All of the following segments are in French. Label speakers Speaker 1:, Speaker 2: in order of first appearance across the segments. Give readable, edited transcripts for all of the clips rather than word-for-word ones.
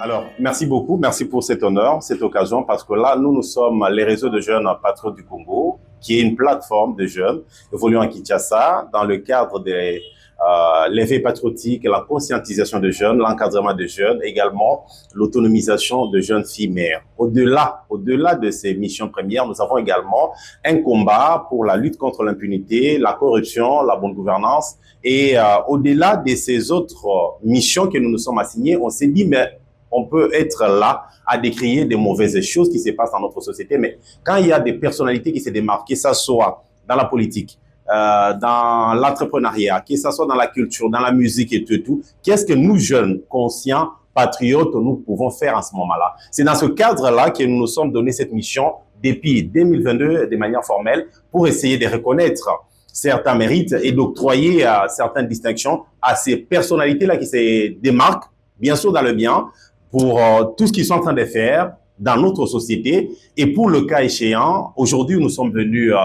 Speaker 1: Alors, merci beaucoup, merci pour cet honneur, cette occasion, parce que là, nous sommes les réseaux de jeunes patriotes du Congo, qui est une plateforme de jeunes évoluant à Kinshasa dans le cadre des l'éveil patriotique, la conscientisation de jeunes, l'encadrement de jeunes, également l'autonomisation de jeunes filles mères. Au-delà de ces missions premières, nous avons également un combat pour la lutte contre l'impunité, la corruption, la bonne gouvernance. Et au-delà de ces autres missions que nous nous sommes assignés, on s'est dit, mais on peut être là à décrier des mauvaises choses qui se passent dans notre société, mais quand il y a des personnalités qui se démarquent, que ça soit dans la politique, dans l'entrepreneuriat, que ce soit dans la culture, dans la musique et tout, qu'est-ce que nous, jeunes, conscients, patriotes, nous pouvons faire en ce moment-là? C'est dans ce cadre-là que nous nous sommes donné cette mission depuis 2022 de manière formelle pour essayer de reconnaître certains mérites et d'octroyer certaines distinctions à ces personnalités-là qui se démarquent, bien sûr dans le bien, pour tout ce qu'ils sont en train de faire dans notre société. Et pour le cas échéant, aujourd'hui, nous sommes venus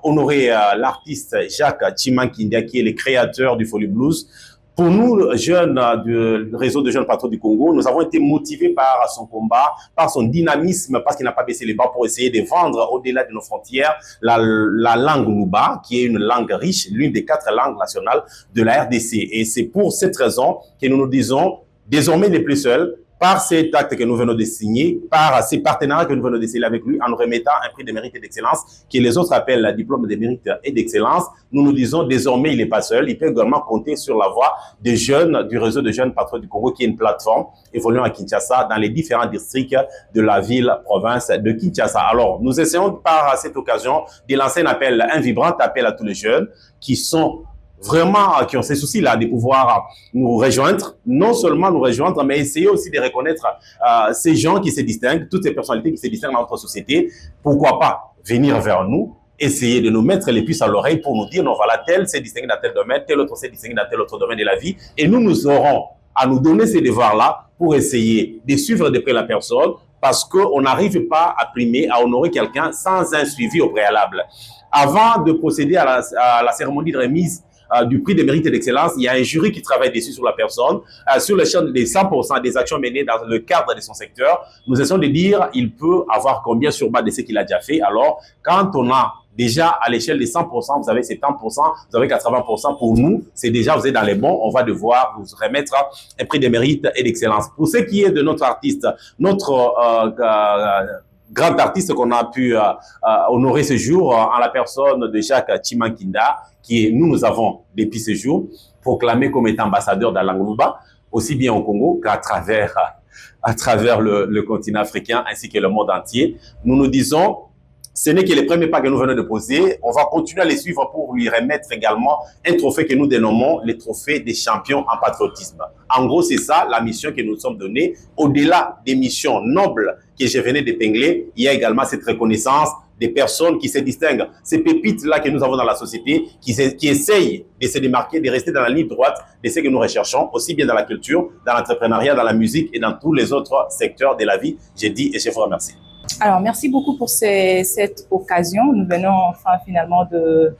Speaker 1: honorer l'artiste Jacques Chimankindia, qui est le créateur du Folie Blues. Pour nous, jeunes du réseau de jeunes patriotes du Congo, nous avons été motivés par son combat, par son dynamisme, parce qu'il n'a pas baissé les bras pour essayer de vendre au-delà de nos frontières la langue Luba, qui est une langue riche, l'une des 4 langues nationales de la RDC. Et c'est pour cette raison que nous nous disons, désormais, il n'est plus seul, par cet acte que nous venons de signer, par ces partenariats que nous venons de signer avec lui, en nous remettant un prix de mérite et d'excellence, que les autres appellent le diplôme de mérite et d'excellence, nous nous disons désormais, il n'est pas seul, il peut également compter sur la voix des jeunes du réseau de jeunes patriotes du Congo, qui est une plateforme évoluant à Kinshasa, dans les différents districts de la ville-province de Kinshasa. Alors, nous essayons par cette occasion de lancer un vibrant appel à tous les jeunes qui sont vraiment, qui ont ces soucis-là de pouvoir nous rejoindre, non seulement nous rejoindre, mais essayer aussi de reconnaître ces gens qui se distinguent, toutes ces personnalités qui se distinguent dans notre société. Pourquoi pas venir vers nous, essayer de nous mettre les puces à l'oreille pour nous dire, non, voilà, tel s'est distingué dans tel domaine, tel autre s'est distingué dans tel autre domaine de la vie, et nous aurons à nous donner ces devoirs-là pour essayer de suivre de près la personne, parce qu'on n'arrive pas à primer, à honorer quelqu'un sans un suivi au préalable. Avant de procéder à la cérémonie de remise du prix de mérite et d'excellence, il y a un jury qui travaille dessus sur la personne, sur le champ des 100% des actions menées dans le cadre de son secteur. Nous essayons de dire, il peut avoir combien sur base de ce qu'il a déjà fait. Alors, quand on a déjà à l'échelle des 100%, vous avez 70%, vous avez 80%, pour nous, c'est déjà, vous êtes dans les bons, on va devoir vous remettre un prix de mérite et d'excellence. Pour ce qui est de notre artiste, notre grand artiste qu'on a pu honorer ce jour en la personne de Jacques Chimankinda, qui nous avons, depuis ce jour, proclamé comme étant ambassadeur de la langue Luba, aussi bien au Congo qu'à travers, le continent africain ainsi que le monde entier. Nous nous disons, ce n'est que les premiers pas que nous venons de poser. On va continuer à les suivre pour lui remettre également un trophée que nous dénommons le trophée des champions en patriotisme. En gros, c'est ça la mission que nous sommes donnée. Au-delà des missions nobles que je venais d'épingler, il y a également cette reconnaissance des personnes qui se distinguent, ces pépites-là que nous avons dans la société, qui essayent de se démarquer, de rester dans la ligne droite de ce que nous recherchons, aussi bien dans la culture, dans l'entrepreneuriat, dans la musique et dans tous les autres secteurs de la vie. J'ai dit et je vous remercie.
Speaker 2: Alors, merci beaucoup pour cette occasion. Nous venons enfin finalement de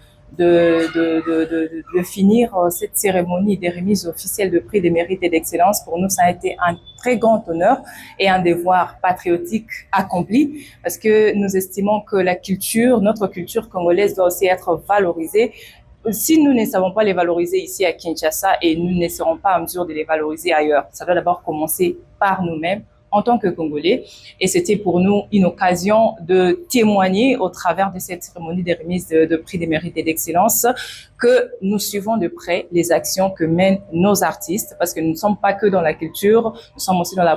Speaker 2: finir cette cérémonie des remises officielles de prix de mérite et d'excellence. Pour nous, ça a été un très grand honneur et un devoir patriotique accompli, parce que nous estimons que notre culture congolaise doit aussi être valorisée. Si nous ne savons pas les valoriser ici à Kinshasa, et nous ne serons pas en mesure de les valoriser ailleurs, ça doit d'abord commencer par nous-mêmes en tant que Congolais. Et c'était pour nous une occasion de témoigner au travers de cette cérémonie de remise de prix de mérite et d'excellence que nous suivons de près les actions que mènent nos artistes, parce que nous ne sommes pas que dans la culture, nous sommes aussi dans la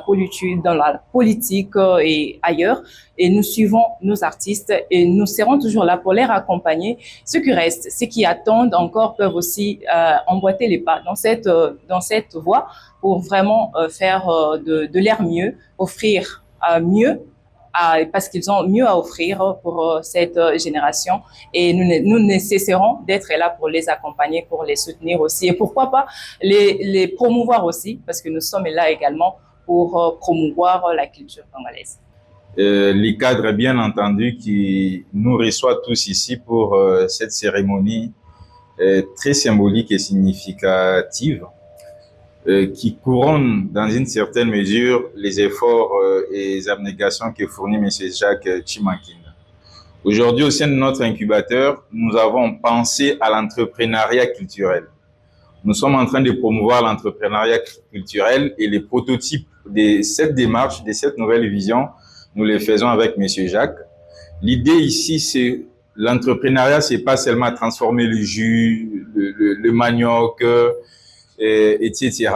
Speaker 2: politique et ailleurs. Et nous suivons nos artistes et nous serons toujours là pour les accompagner. Ceux qui restent, ceux qui attendent encore peuvent aussi emboîter les pas dans cette voie pour vraiment faire de leur mieux, offrir mieux, parce qu'ils ont mieux à offrir pour cette génération. Et nous ne cesserons d'être là pour les accompagner, pour les soutenir aussi. Et pourquoi pas les promouvoir aussi, parce que nous sommes là également pour promouvoir la culture congolaise.
Speaker 3: Les cadres, bien entendu, qui nous reçoivent tous ici pour cette cérémonie très symbolique et significative. qui couronnent dans une certaine mesure les efforts et les abnégations que fournit M. Jacques Chimankinda. Aujourd'hui, au sein de notre incubateur, nous avons pensé à l'entrepreneuriat culturel. Nous sommes en train de promouvoir l'entrepreneuriat culturel et les prototypes de cette démarche, de cette nouvelle vision, nous les faisons avec M. Jacques. L'idée ici, c'est l'entrepreneuriat, c'est pas seulement transformer le jus, le manioc, etc.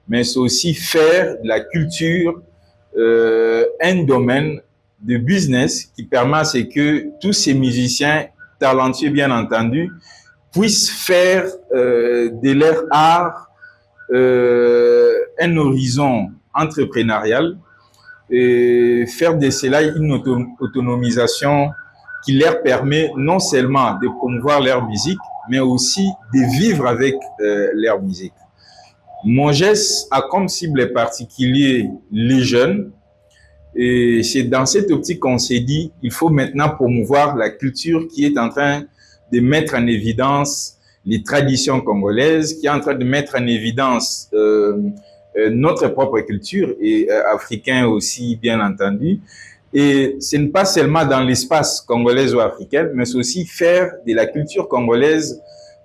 Speaker 3: Mais c'est aussi faire de la culture un domaine de business qui permet à ce que tous ces musiciens talentueux, bien entendu, puissent faire de leur art un horizon entrepreneurial et faire de cela une autonomisation qui leur permet non seulement de promouvoir leur musique, mais aussi de vivre avec leur musique. Mon geste a comme cible particulier les jeunes, et c'est dans cette optique qu'on s'est dit il faut maintenant promouvoir la culture qui est en train de mettre en évidence les traditions congolaises, qui est en train de mettre en évidence notre propre culture et africain aussi, bien entendu. Et ce n'est pas seulement dans l'espace congolais ou africain, mais c'est aussi faire de la culture congolaise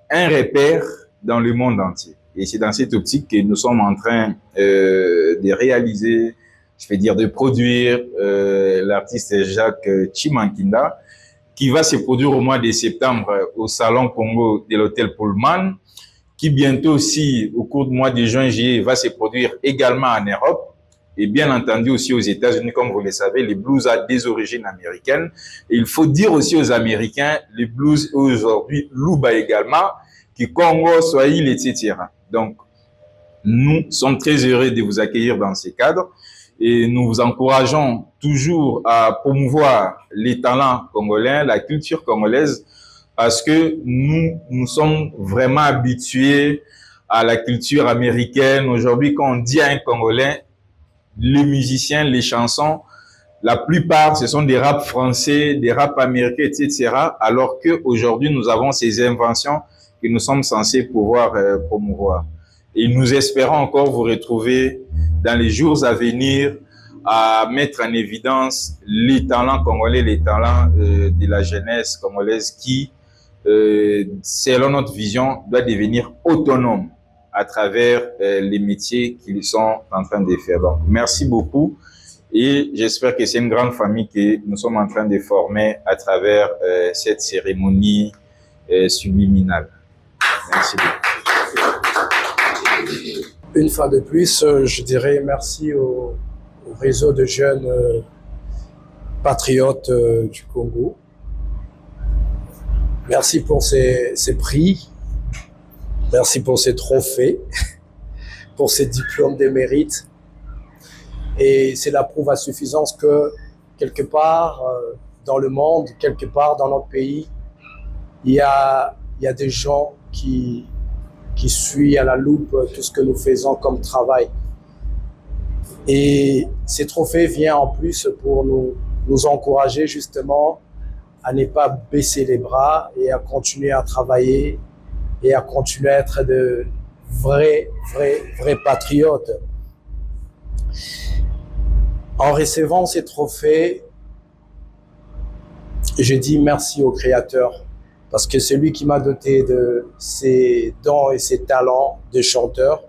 Speaker 3: un repère dans le monde entier. Et c'est dans cette optique que nous sommes en train de réaliser, je vais dire de produire l'artiste Jacques Chimankinda, qui va se produire au mois de septembre au Salon Congo de l'Hôtel Pullman, qui bientôt aussi, au cours du mois de juin-juillet, va se produire également en Europe, et bien entendu aussi aux États-Unis, comme vous le savez, le blues a des origines américaines. Et il faut dire aussi aux Américains, le blues aujourd'hui, Luba également, qui Congo, Swahili, etc. Donc, nous sommes très heureux de vous accueillir dans ces cadres et nous vous encourageons toujours à promouvoir les talents congolais, la culture congolaise, parce que nous sommes vraiment habitués à la culture américaine. Aujourd'hui, quand on dit à un Congolais, les musiciens, les chansons, la plupart, ce sont des raps français, des raps américains, etc. Alors qu'aujourd'hui, nous avons ces inventions que nous sommes censés pouvoir promouvoir. Et nous espérons encore vous retrouver dans les jours à venir à mettre en évidence les talents congolais, les talents de la jeunesse congolaise qui, selon notre vision, doit devenir autonome à travers les métiers qu'ils sont en train de faire. Donc, merci beaucoup et j'espère que c'est une grande famille que nous sommes en train de former à travers cette cérémonie subliminale. Merci beaucoup.
Speaker 4: Une fois de plus, je dirais merci au réseau de jeunes patriotes du Congo. Merci pour ces prix, merci pour ces trophées, pour ces diplômes de mérite. Et c'est la preuve à suffisance que quelque part dans le monde, quelque part dans notre pays, il y a des gens qui suivent à la loupe tout ce que nous faisons comme travail. Et ces trophées viennent en plus pour nous encourager justement à ne pas baisser les bras et à continuer à travailler et à continuer à être de vrais patriotes. En recevant ces trophées, je dis merci au Créateur parce que c'est lui qui m'a doté de ses dons et ses talents de chanteur.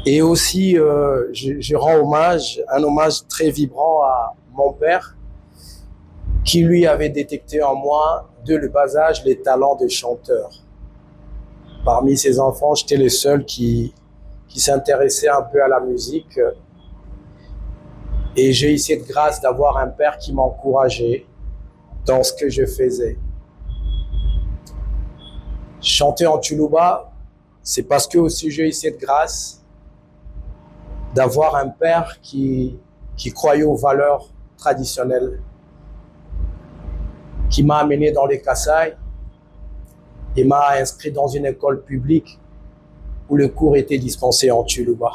Speaker 4: Et aussi, je rends un hommage très vibrant à mon père qui lui avait détecté en moi, dès le bas âge, les talents de chanteur. Parmi ses enfants, j'étais le seul qui s'intéressait un peu à la musique. Et j'ai eu cette grâce d'avoir un père qui m'encourageait dans ce que je faisais. Chanter en Tsholuba, c'est parce que aussi j'ai eu cette grâce d'avoir un père qui croyait aux valeurs traditionnelles, qui m'a amené dans les Kasaï et m'a inscrit dans une école publique où le cours était dispensé en Tsholuba.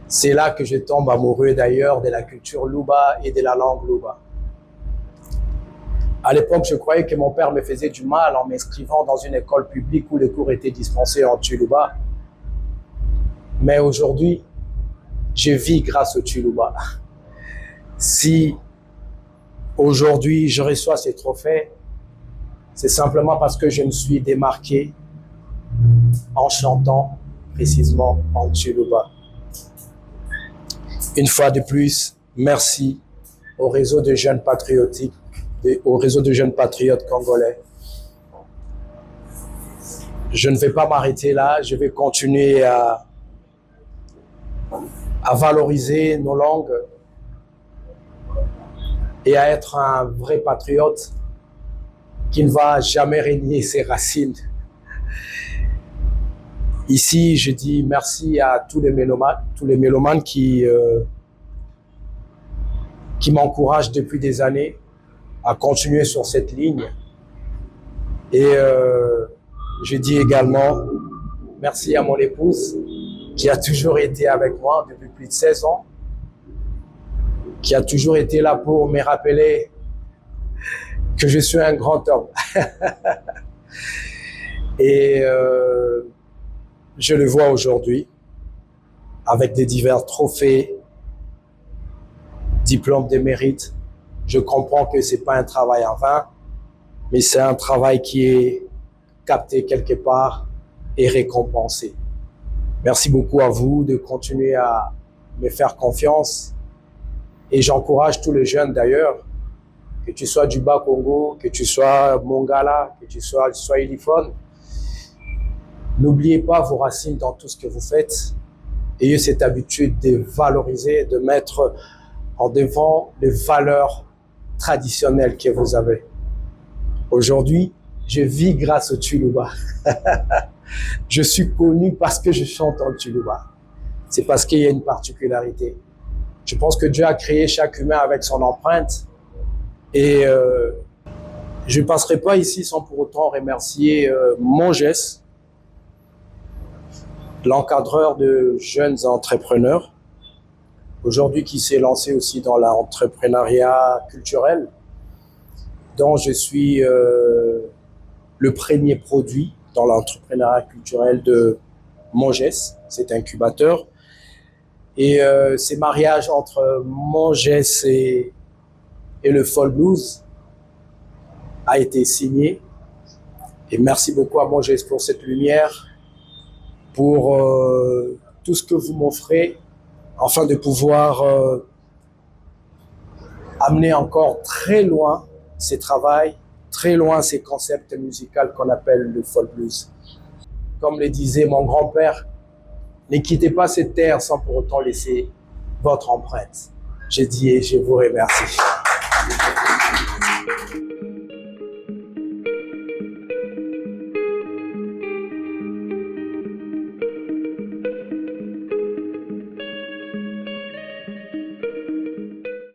Speaker 4: C'est là que je tombe amoureux d'ailleurs de la culture Luba et de la langue Luba. À l'époque, je croyais que mon père me faisait du mal en m'inscrivant dans une école publique où les cours étaient dispensés en Tsholuba. Mais aujourd'hui, je vis grâce au Tsholuba. Si aujourd'hui je reçois ces trophées, c'est simplement parce que je me suis démarqué en chantant précisément en Tsholuba. Une fois de plus, merci au réseau de jeunes patriotiques, au réseau de jeunes patriotes congolais. Je ne vais pas m'arrêter là, je vais continuer à valoriser nos langues et à être un vrai patriote qui ne va jamais renier ses racines. Ici, je dis merci à tous les mélomanes qui m'encouragent depuis des années à continuer sur cette ligne. Et je dis également merci à mon épouse qui a toujours été avec moi depuis plus de 16 ans, qui a toujours été là pour me rappeler que je suis un grand homme. Et je le vois aujourd'hui avec des divers trophées, diplômes de mérite. Je comprends que c'est pas un travail en vain, mais c'est un travail qui est capté quelque part et récompensé. Merci beaucoup à vous de continuer à me faire confiance et j'encourage tous les jeunes d'ailleurs, que tu sois du Bas-Congo, que tu sois Mongala, que tu sois Swahiliphone, n'oubliez pas vos racines dans tout ce que vous faites. Ayez cette habitude de valoriser, de mettre en devant les valeurs traditionnelles que vous avez. Aujourd'hui, je vis grâce au Tsholuba. Je suis connu parce que je chante en Tsholuba. C'est parce qu'il y a une particularité. Je pense que Dieu a créé chaque humain avec son empreinte et je ne passerai pas ici sans pour autant remercier Monges, l'encadreur de jeunes entrepreneurs, aujourd'hui qui s'est lancé aussi dans l'entrepreneuriat culturel, dont je suis le premier produit dans l'entrepreneuriat culturel de Monges, cet incubateur. Et ces mariages entre Monges et le Folk Blues a été signé. Et merci beaucoup à Monges pour cette lumière, pour tout ce que vous m'offrez, afin de pouvoir amener encore très loin ces travaux, très loin ces concepts musicaux qu'on appelle le folk blues. Comme le disait mon grand-père, ne quittez pas cette terre sans pour autant laisser votre empreinte. Je dis et je vous remercie.